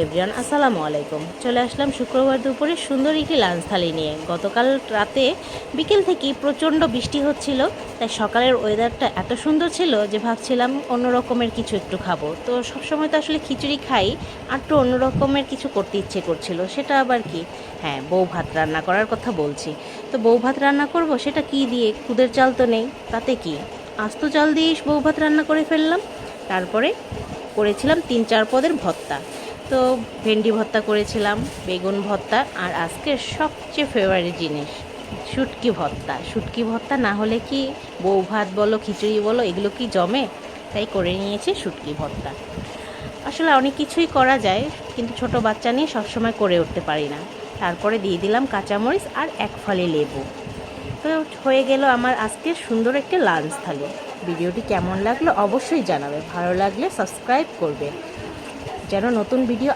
Everyone, আসসালামু আলাইকুম। চলে আসলাম শুক্রবার দুপুরে সুন্দর একটি লাঞ্চ থালি নিয়ে। গতকাল রাতে বিকেল থেকেই প্রচণ্ড বৃষ্টি হচ্ছিল, তাই সকালের ওয়েদারটা এত সুন্দর ছিল যে ভাবছিলাম অন্য রকমের কিছু একটু খাবো। তো সবসময় তো আসলে খিচুড়ি খাই, আর একটু অন্য রকমের কিছু করতে ইচ্ছে করছিল। সেটা আবার কি, হ্যাঁ, বউ ভাত রান্না করার কথা বলছি। তো বউ ভাত রান্না করব, সেটা কি দিয়ে? খুদের চাল তো নেই, তাতে কি, আস্ত চাল দিয়েই বউ ভাত রান্না করে ফেললাম। তারপরে করেছিলাম 3-4 পদের ভর্তা। তো ভেন্ডি ভর্তা করেছিলাম, বেগুন ভর্তা, আর আজকের সবচেয়ে ফেভারিট জিনিস শুটকি ভর্তা। শুটকি ভর্তা না হলে কি বউ ভাত বলো, খিচুড়ি বলো, এগুলো কি জমে? তাই করে নিয়েছি শুটকি ভর্তা। আসলে অনেক কিছুই করা যায়, কিন্তু ছোট বাচ্চা নিয়ে সবসময় করে উঠতে পারি না। তারপরে দিয়ে দিলাম কাঁচামরিচ আর এক ফালি লেবু। তো হয়ে গেল আমার আজকের সুন্দর একটা লাঞ্চ থালি। ভিডিওটি কেমন লাগলো অবশ্যই জানাবে, ভালো লাগলে সাবস্ক্রাইব করবে যেন নতুন ভিডিও